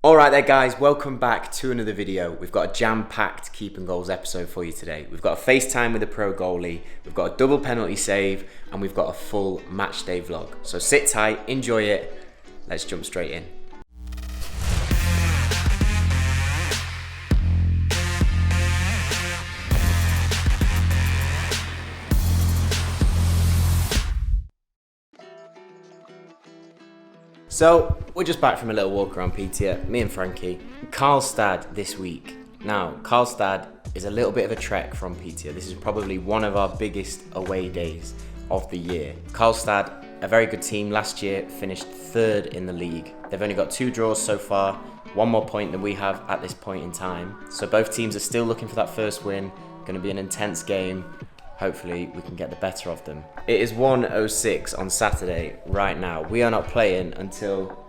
Alright there guys, welcome back to another video. We've got a jam-packed keeping goals episode for you today. We've got a FaceTime with a pro goalie, we've got a double penalty save, and we've got a full match day vlog. So sit tight, enjoy it, let's jump straight in. So, we're just back from a little walk around Peterborough, me and Frankie. Karlstad this week. Now, Karlstad is a little bit of a trek from Peterborough. This is probably one of our biggest away days of the year. Karlstad, a very good team, last year finished third in the league. They've only got 2 draws so far, 1 more point than we have at this point in time. So both teams are still looking for that first win. Going to be an intense game. Hopefully we can get the better of them. It is 1:06 on Saturday right now. We are not playing until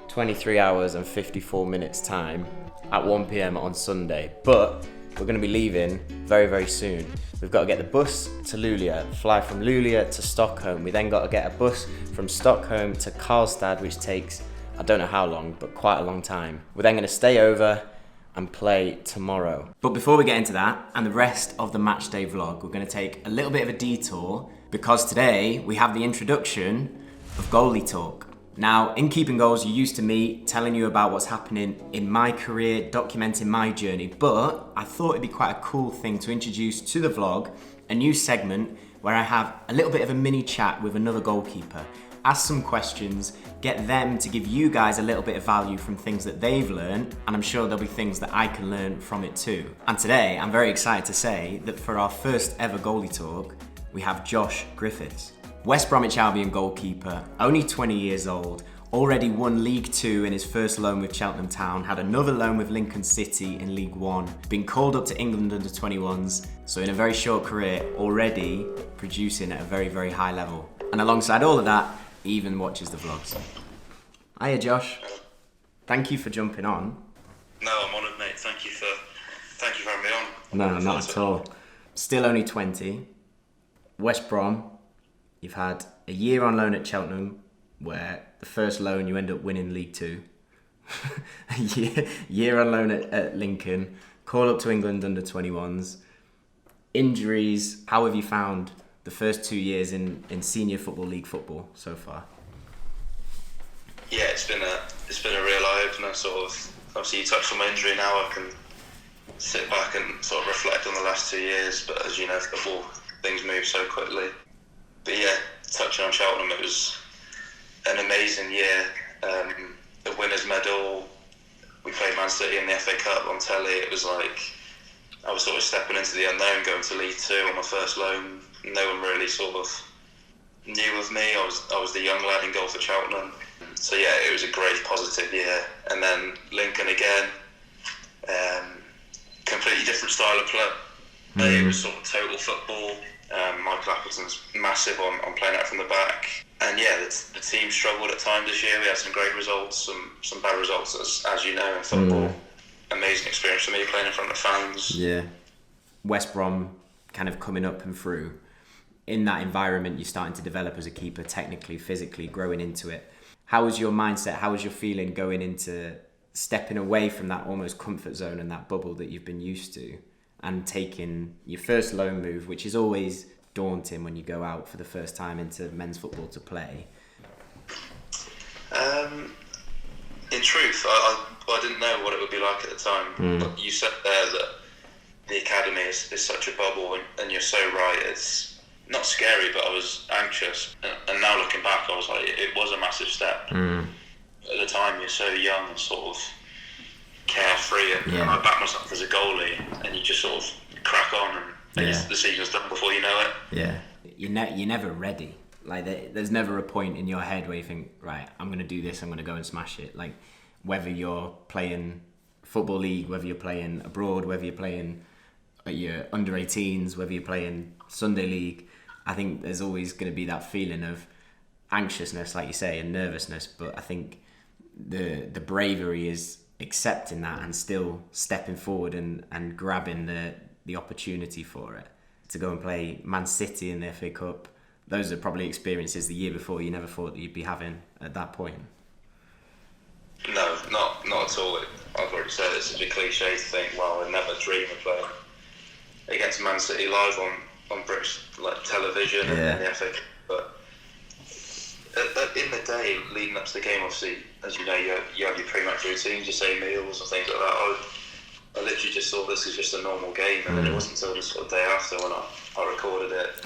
23 hours and 54 minutes time at 1 PM on Sunday. But we're going to be leaving very, very soon. We've got to get the bus to Luleå, fly from Luleå to Stockholm. We then got to get a bus from Stockholm to Karlstad, which takes, I don't know how long, but quite a long time. We're then going to stay over and play tomorrow. But before we get into that and the rest of the match day vlog, we're going to take a little bit of a detour because today we have the introduction of goalie talk. Now, in Keeping Goals, you're used to me telling you about what's happening in my career, documenting my journey, but I thought it'd be quite a cool thing to introduce to the vlog a new segment where I have a little bit of a mini chat with another goalkeeper, ask some questions, get them to give you guys a little bit of value from things that they've learned, and I'm sure there'll be things that I can learn from it too. And today, I'm very excited to say that for our first ever goalie talk, we have Josh Griffiths. West Bromwich Albion goalkeeper, only 20 years old, already won League 2 in his first loan with Cheltenham Town, had another loan with Lincoln City in League 1, been called up to England under 21s, so in a very short career, already producing at a very, very high level. And alongside all of that, he even watches the vlogs. Hiya Josh, thank you for jumping on. No, I'm honoured, mate. Thank you for having me on. No, not at all. Still only 20. West Brom, you've had a year on loan at Cheltenham, where the first loan you end up winning League 2. a year on loan at Lincoln, call up to England under 21s. Injuries, how have you found the first 2 years in senior football, league football so far? Yeah, it's been a real eye-opener, sort of. Obviously you touched on my injury now, I can sit back and sort of reflect on the last 2 years, but as you know, football, things move so quickly. But yeah, touching on Cheltenham, it was an amazing year. The winners' medal, we played Man City in the FA Cup on telly. It was like I was sort of stepping into the unknown, going to League 2 on my first loan. No one really sort of knew of me. I was the young lad in goal for Cheltenham. So yeah, it was a great positive year. And then Lincoln again, completely different style of play. It was sort of total football. Michael Appleton's massive on playing out from the back. And yeah, the team struggled at times this year. We had some great results, some bad results, as you know, in football. Amazing experience for me playing in front of fans. Yeah. West Brom kind of coming up and through. In that environment, you're starting to develop as a keeper, technically, physically, growing into it. How was your mindset? How was your feeling going into stepping away from that almost comfort zone and that bubble that you've been used to and taking your first loan move, which is always daunting when you go out for the first time into men's football to play? In truth, I didn't know what it would be like at the time. But you said there that the academy is such a bubble, and you're so right. It's not scary, but I was anxious. And now looking back, I was like, it was a massive step. At the time, you're so young and sort of carefree, and I backed myself as a goalie, and you just sort of crack on, and the season's done before you know it. Yeah, you're never ready. Like there's never a point in your head where you think, right, I'm going to do this, I'm going to go and smash it. Like whether you're playing football league, whether you're playing abroad, whether you're playing at your under 18s, whether you're playing Sunday league, I think there's always going to be that feeling of anxiousness, like you say, and nervousness. But I think the bravery is accepting that and still stepping forward and grabbing the opportunity for it to go and play Man City in the FA Cup. Those are probably experiences the year before you never thought that you'd be having at that point. No, not not at all. I've already said it's such a cliche to think, well, I'd never dream of playing against Man City live on British television and the FA Cup. But in the day leading up to the game, obviously, as you know, you have your pre-match routines, you say meals and things like that. I literally just thought this is just a normal game, and then it wasn't until the sort of day after when I recorded it,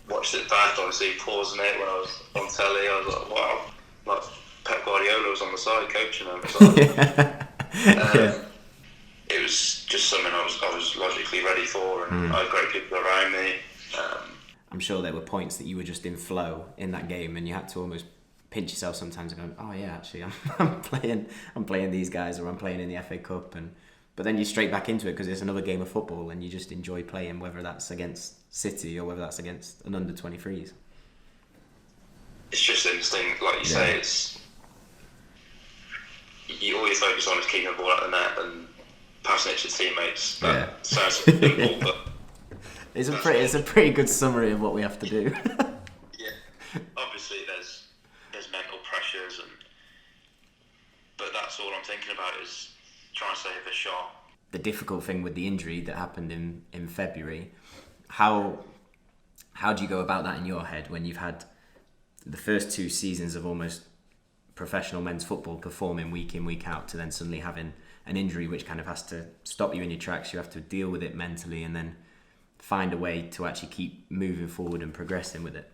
watched it back, obviously pausing it when I was on telly. I was like, wow, like Pep Guardiola was on the side coaching him. So, it was just something I was logically ready for, and I had great people around me. I'm sure there were points that you were just in flow in that game, and you had to almost pinch yourself sometimes and go, oh yeah, actually I'm playing these guys, or I'm playing in the FA Cup, but then you're straight back into it because it's another game of football and you just enjoy playing, whether that's against City or whether that's against an under 23s. It's just instinct, like you say. All you focus on is keeping the ball out of the net and passing it to teammates. That sounds simple, but it's a pretty good summary of what we have to do. Obviously there's mental pressures, but that's all I'm thinking about is trying to save a shot. The difficult thing with the injury that happened in February, how do you go about that in your head when you've had the first 2 seasons of almost professional men's football, performing week in, week out, to then suddenly having an injury which kind of has to stop you in your tracks? You have to deal with it mentally and then find a way to actually keep moving forward and progressing with it.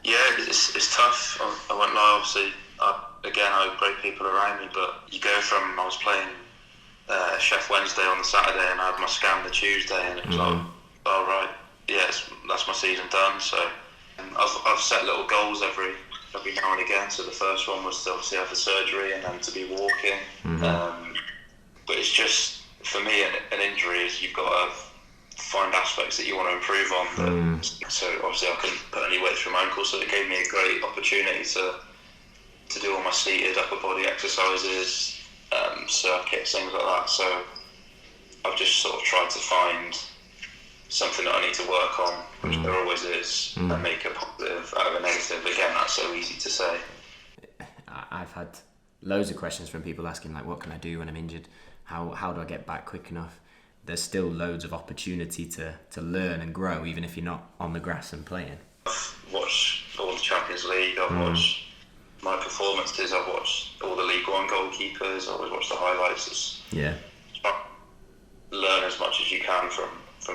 Yeah, it's tough. I won't lie, obviously. I had great people around me, but you go from, I was playing Chef Wednesday on the Saturday and I had my scan the Tuesday, and it was like, all right, that's my season done. So I've set little goals every now and again. So the first one was to obviously have the surgery and then to be walking. But it's just, for me, an injury is you've got to find aspects that you want to improve on. So obviously I couldn't put any weight through my ankle, so it gave me a great opportunity to do all my seated upper body exercises, circuits, things like that. So I've just sort of tried to find something that I need to work on, which there always is, and make a positive out of a negative. Again, that's so easy to say. I've had loads of questions from people asking, like, what can I do when I'm injured? How do I get back quick enough? There's still loads of opportunity to learn and grow, even if you're not on the grass and playing. I've watched all the Champions League, I've watched my performances, I've watched all the League One goalkeepers, I always watch the highlights. Learn as much as you can from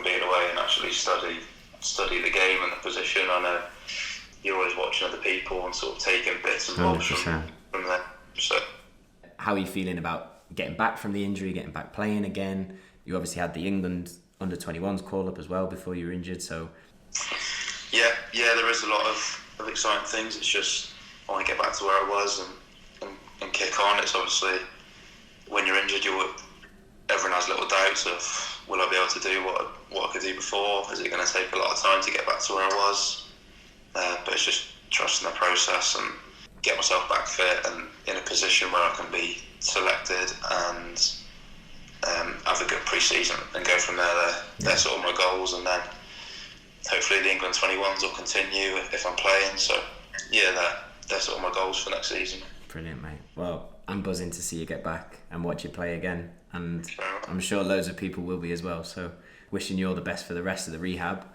being away and actually study the game and the position. I know you're always watching other people and sort of taking bits and bobs from there. So, how are you feeling about getting back from the injury, getting back playing again? You obviously had the England under 21s call up as well before you were injured, so yeah, there is a lot of exciting things. It's just I want to get back to where I was and kick on. It's obviously when you're injured, everyone has little doubts of, will I be able to do what I could do before? Is it going to take a lot of time to get back to where I was? But it's just trusting the process and get myself back fit and in a position where I can be selected and have a good pre-season and go from there. They're sort of my goals, and then hopefully the England 21s will continue if I'm playing. So they're sort of my goals for next season. Brilliant, mate. Well, I'm buzzing to see you get back and watch you play again, and I'm sure loads of people will be as well. So wishing you all the best for the rest of the rehab.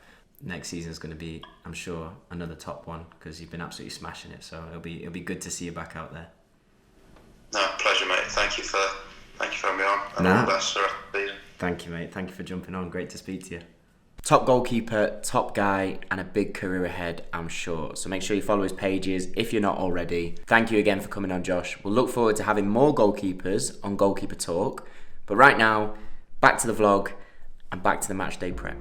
Next season is going to be, I'm sure, another top one, because you've been absolutely smashing it. So it'll be good to see you back out there. No, pleasure, mate. Thank you for having me on, and all the best for the season. Thank you, mate. Thank you for jumping on. Great to speak to you. Top goalkeeper, top guy, and a big career ahead, I'm sure. So make sure you follow his pages if you're not already. Thank you again for coming on, Josh. We'll look forward to having more goalkeepers on Goalkeeper Talk. But right now, back to the vlog and back to the match day prep.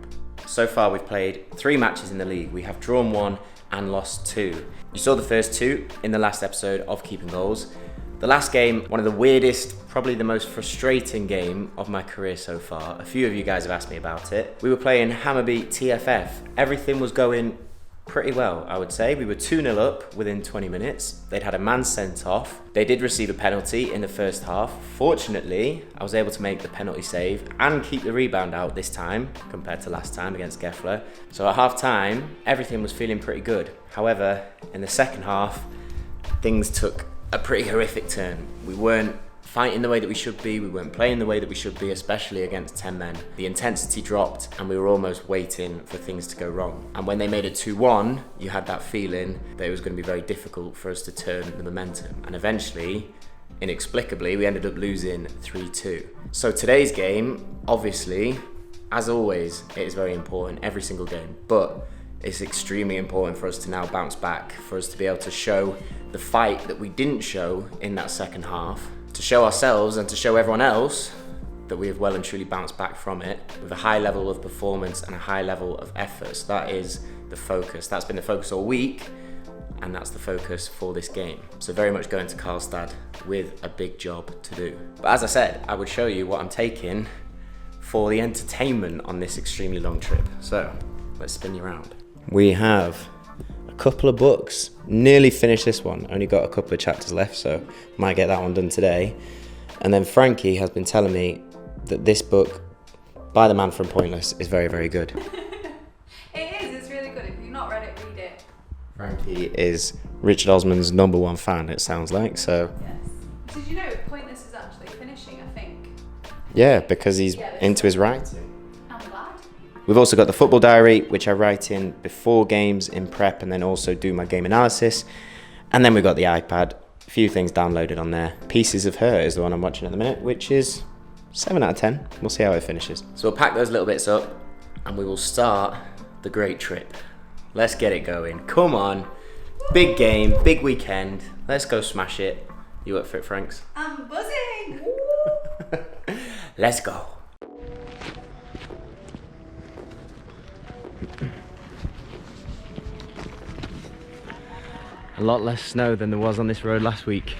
So far, we've played 3 matches in the league. We have drawn 1 and lost 2. You saw the first 2 in the last episode of Keeping Goals. The last game, one of the weirdest, probably the most frustrating game of my career so far. A few of you guys have asked me about it. We were playing Hammarby TFF. Everything was going pretty well, I would say. We were 2-0 up within 20 minutes. They'd had a man sent off. They did receive a penalty in the first half. Fortunately, I was able to make the penalty save and keep the rebound out this time compared to last time against Geffler. So at half time, everything was feeling pretty good. However, in the second half, things took a pretty horrific turn. We weren't fighting the way that we should be, we weren't playing the way that we should be, especially against 10 men. The intensity dropped and we were almost waiting for things to go wrong. And when they made it 2-1, you had that feeling that it was going to be very difficult for us to turn the momentum. And eventually, inexplicably, we ended up losing 3-2. So today's game, obviously, as always, it is very important, every single game. But it's extremely important for us to now bounce back, for us to be able to show the fight that we didn't show in that second half, to show ourselves and to show everyone else that we have well and truly bounced back from it with a high level of performance and a high level of effort. So that is the focus. That's been the focus all week, and that's the focus for this game. So very much going to Karlstad with a big job to do. But as I said, I would show you what I'm taking for the entertainment on this extremely long trip. So let's spin you around. We have a couple of books, nearly finished this one, only got a couple of chapters left, so might get that one done today. And then Frankie has been telling me that this book by the man from Pointless is very, very good. It is, it's really good. If you've not read it, read it. Frankie is Richard Osman's #1 fan, it sounds like, so. Yes. Did you know Pointless is actually finishing, I think? Yeah, because he's into his writing. I'm glad. We've also got the football diary, which I write in before games, in prep, and then also do my game analysis. And then we've got the iPad, a few things downloaded on there. Pieces of Her is the one I'm watching at the minute, which is 7 out of 10. We'll see how it finishes. So we'll pack those little bits up and we will start the great trip. Let's get it going. Come on. Big game, big weekend. Let's go smash it. You up for it, Franks? I'm buzzing! Let's go. A lot less snow than there was on this road last week.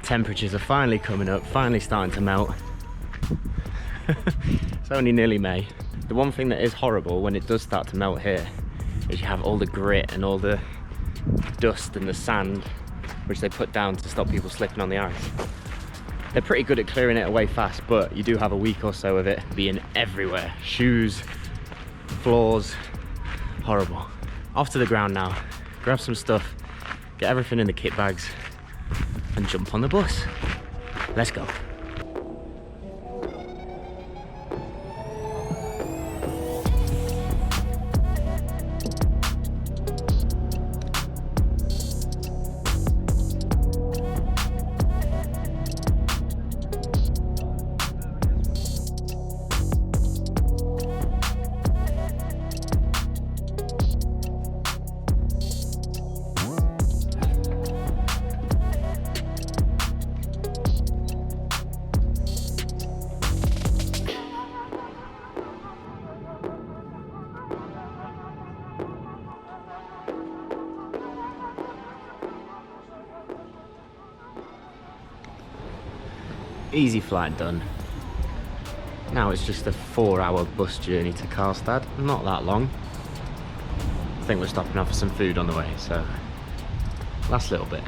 Temperatures are finally coming up, finally starting to melt. It's only nearly May. The one thing that is horrible when it does start to melt here is you have all the grit and all the dust and the sand which they put down to stop people slipping on the ice. They're pretty good at clearing it away fast, but you do have a week or so of it being everywhere. Shoes, floors, horrible. Off to the ground now, grab some stuff, get everything in the kit bags and jump on the bus. Let's go. Easy flight done. Now it's just a 4-hour bus journey to Karlstad. Not that long. I think we're stopping off for some food on the way, so last little bit.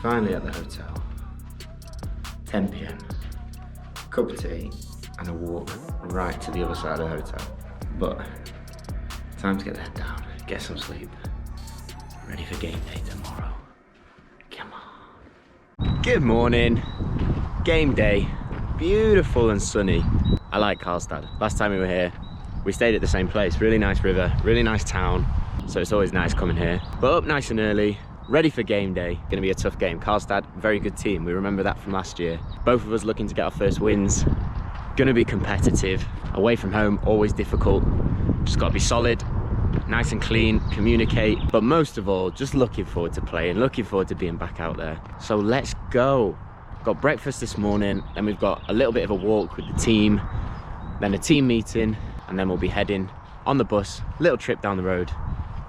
Finally at the hotel. 10 p.m. Cup of tea and a walk right to the other side of the hotel. But time to get the head down, get some sleep. Ready for game day tomorrow. Come on. Good morning. Game day. Beautiful and sunny. I like Karlstad. Last time we were here, we stayed at the same place. Really nice river, really nice town. So it's always nice coming here. But up nice and early. Ready for game day. Gonna be a tough game. Karlstad, very good team. We remember that from last year. Both of us looking to get our first wins. Gonna be competitive. Away from home, always difficult. Just gotta be solid, nice and clean, communicate. But most of all, just looking forward to playing, looking forward to being back out there. So let's go. Got breakfast this morning, then we've got a little bit of a walk with the team, then a team meeting, and then we'll be heading on the bus, little trip down the road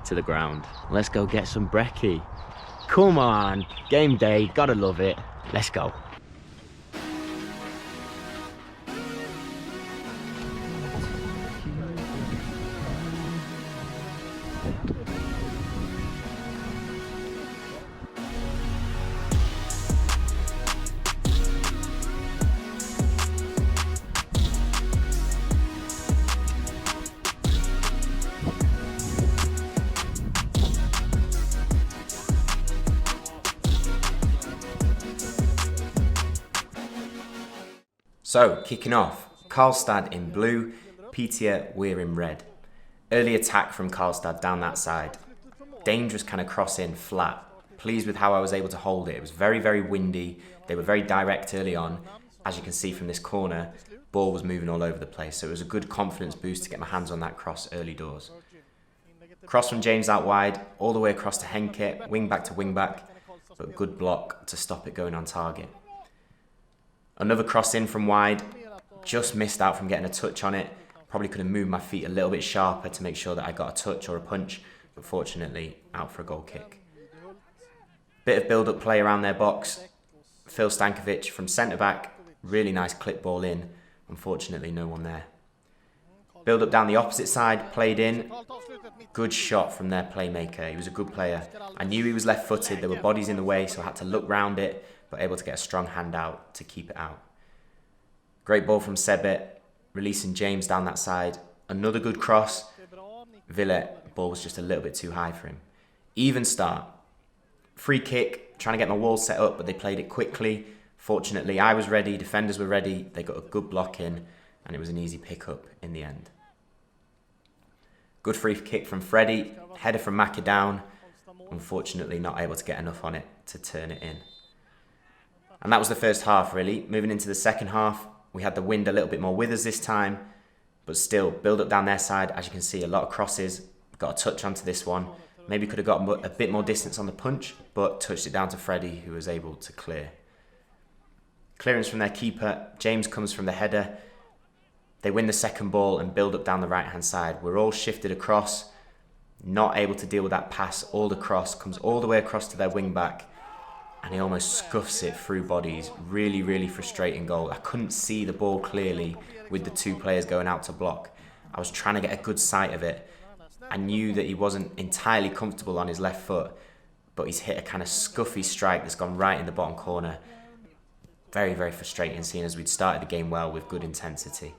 to the ground. Let's go get some brekkie. Come on, game day, gotta love it. Let's go. So, kicking off, Karlstad in blue, Piteå, we're in red. Early attack from Karlstad down that side. Dangerous kind of cross in, flat. Pleased with how I was able to hold it. It was very, very windy. They were very direct early on. As you can see from this corner, ball was moving all over the place. So it was a good confidence boost to get my hands on that cross early doors. Cross from James out wide, all the way across to Henke, wing back to wing back, but good block to stop it going on target. Another cross in from wide, just missed out from getting a touch on it. Probably could have moved my feet a little bit sharper to make sure that I got a touch or a punch, but fortunately out for a goal kick. Bit of build-up play around their box. Phil Stankovic from centre-back, really nice clip ball in. Unfortunately, no one there. Build up down the opposite side, played in. Good shot from their playmaker. He was a good player. I knew he was left-footed. There were bodies in the way, so I had to look round it, but able to get a strong hand out to keep it out. Great ball from Sebe, releasing James down that side. Another good cross. Ville, ball was just a little bit too high for him. Even start. Free kick, trying to get my wall set up, but they played it quickly. Fortunately, I was ready, defenders were ready. They got a good block in, and it was an easy pick-up in the end. Good free kick from Freddie. Header from Mackie down. Unfortunately, not able to get enough on it to turn it in. And that was the first half, really. Moving into the second half, we had the wind a little bit more with us this time, but still, build up down their side. As you can see, a lot of crosses. Got a touch onto this one. Maybe could have got a bit more distance on the punch, but touched it down to Freddie, who was able to clear. Clearance from their keeper. James comes from the header. They win the second ball and build up down the right-hand side. We're all shifted across, not able to deal with that pass. All the cross comes all the way across to their wing-back, and he almost scuffs it through bodies. Really, really frustrating goal. I couldn't see the ball clearly with the two players going out to block. I was trying to get a good sight of it. I knew that he wasn't entirely comfortable on his left foot, but he's hit a kind of scuffy strike that's gone right in the bottom corner. Very, very frustrating seeing as we'd started the game well with good intensity.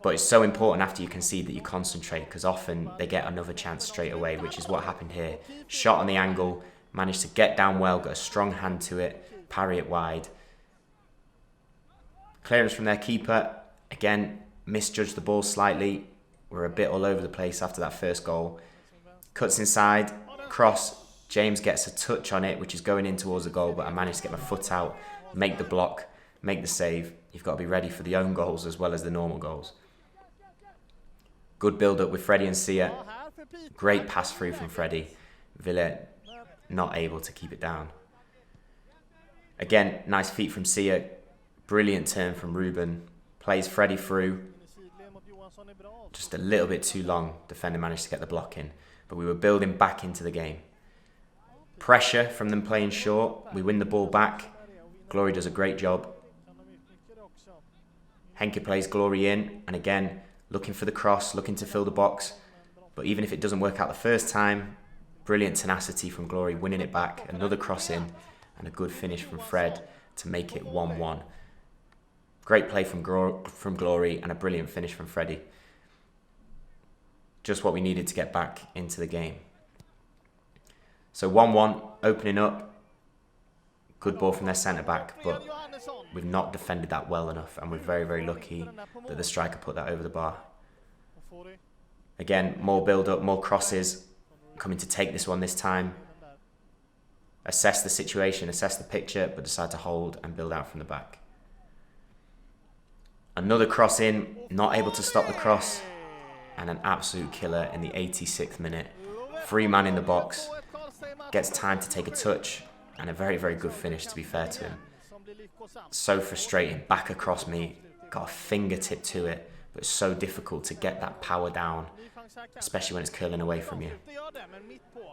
But it's so important after you concede that you concentrate, because often they get another chance straight away, which is what happened here. Shot on the angle, managed to get down well, got a strong hand to it, parry it wide. Clearance from their keeper. Again, misjudged the ball slightly. We're a bit all over the place after that first goal. Cuts inside, cross. James gets a touch on it, which is going in towards the goal, but I managed to get my foot out, make the block, make the save. You've got to be ready for the own goals as well as the normal goals. Good build-up with Freddie and Sia. Great pass through from Freddie. Ville not able to keep it down. Again, nice feet from Sia. Brilliant turn from Ruben. Plays Freddie through. Just a little bit too long. Defender managed to get the block in. But we were building back into the game. Pressure from them playing short. We win the ball back. Glory does a great job. Henke plays Glory in. And again, looking for the cross, looking to fill the box. But even if it doesn't work out the first time, brilliant tenacity from Glory, winning it back. Another cross in. And a good finish from Fred to make it 1-1. Great play from Glory and a brilliant finish from Freddie. Just what we needed to get back into the game. So 1-1, opening up. Good ball from their centre-back, but we've not defended that well enough, and we're very, very lucky that the striker put that over the bar. Again, more build-up, more crosses, coming to take this one this time. Assess the situation, assess the picture, but decide to hold and build out from the back. Another cross in, not able to stop the cross, and an absolute killer in the 86th minute. Free man in the box, gets time to take a touch, and a very, very good finish, to be fair to him. So frustrating, back across me, got a fingertip to it, but it's so difficult to get that power down, especially when it's curling away from you.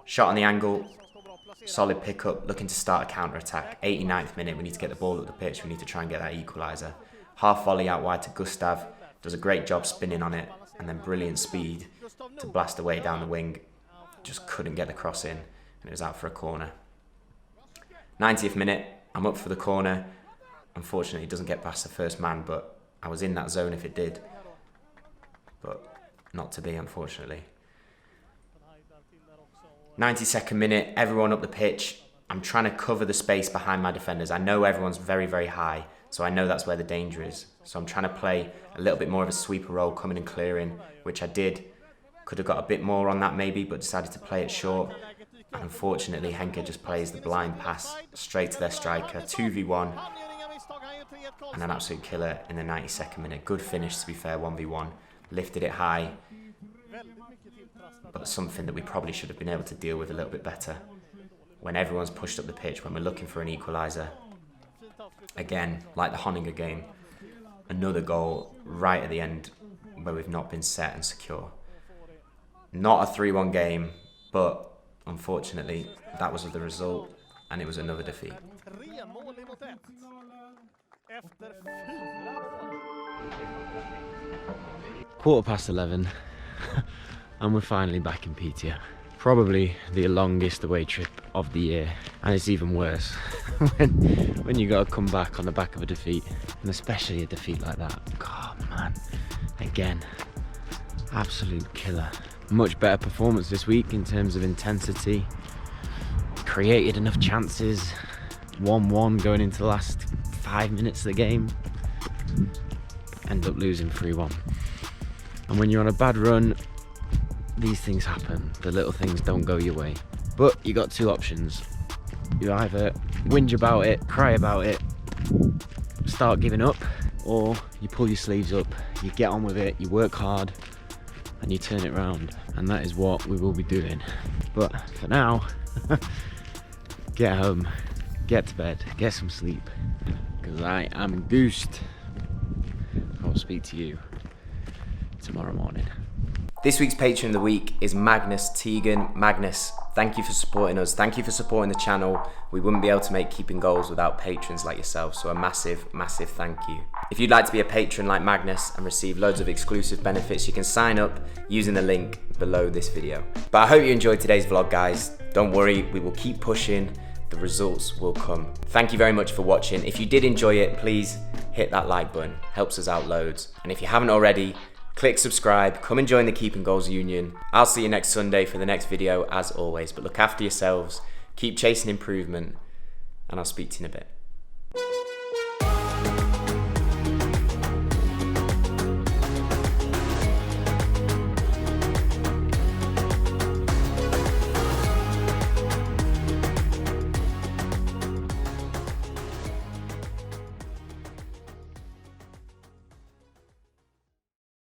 Shot on the angle, solid pickup, looking to start a counter-attack. 89th minute, we need to get the ball up the pitch, we need to try and get that equaliser. Half volley out wide to Gustav, does a great job spinning on it, and then brilliant speed to blast away down the wing. Just couldn't get the cross in, and it was out for a corner. 90th minute, I'm up for the corner. Unfortunately, it doesn't get past the first man, but I was in that zone if it did. But not to be, unfortunately. 92nd minute, everyone up the pitch. I'm trying to cover the space behind my defenders. I know everyone's very, very high, So I know that's where the danger is. So I'm trying to play a little bit more of a sweeper role, coming and clearing, which I did. Could have got a bit more on that maybe, but decided to play it short. And unfortunately, Henke just plays the blind pass straight to their striker, 2v1. And an absolute killer in the 92nd minute. Good finish, to be fair, 1v1. Lifted it high, but something that we probably should have been able to deal with a little bit better. When everyone's pushed up the pitch, when we're looking for an equaliser. Again, like the Honinger game, another goal right at the end where we've not been set and secure. Not a 3-1 game, but unfortunately that was the result, and it was another defeat. Quarter past 11 and we're finally back in Petia. Probably the longest away trip of the year, and it's even worse when you got to come back on the back of a defeat, and especially a defeat like that. God, man, again, absolute killer. Much better performance this week in terms of intensity, created enough chances, 1-1 going into the last 5 minutes of the game, end up losing 3-1. And when you're on a bad run, these things happen. The little things don't go your way. But you got two options. You either whinge about it, cry about it, start giving up, or you pull your sleeves up, you get on with it, you work hard, and you turn it around. And that is what we will be doing. But for now, get home, get to bed, get some sleep, because I am goosed. I'll speak to you tomorrow morning. This week's patron of the week is Magnus Tegan. Magnus, thank you for supporting us. Thank you for supporting the channel. We wouldn't be able to make Keeping Goals without patrons like yourself, so a massive, massive thank you. If you'd like to be a patron like Magnus and receive loads of exclusive benefits, you can sign up using the link below this video. But I hope you enjoyed today's vlog, guys. Don't worry, we will keep pushing. The results will come. Thank you very much for watching. If you did enjoy it, please hit that like button. Helps us out loads. And if you haven't already, click subscribe, come and join the Keeping Goals Union. I'll see you next Sunday for the next video as always, but look after yourselves, keep chasing improvement, and I'll speak to you in a bit.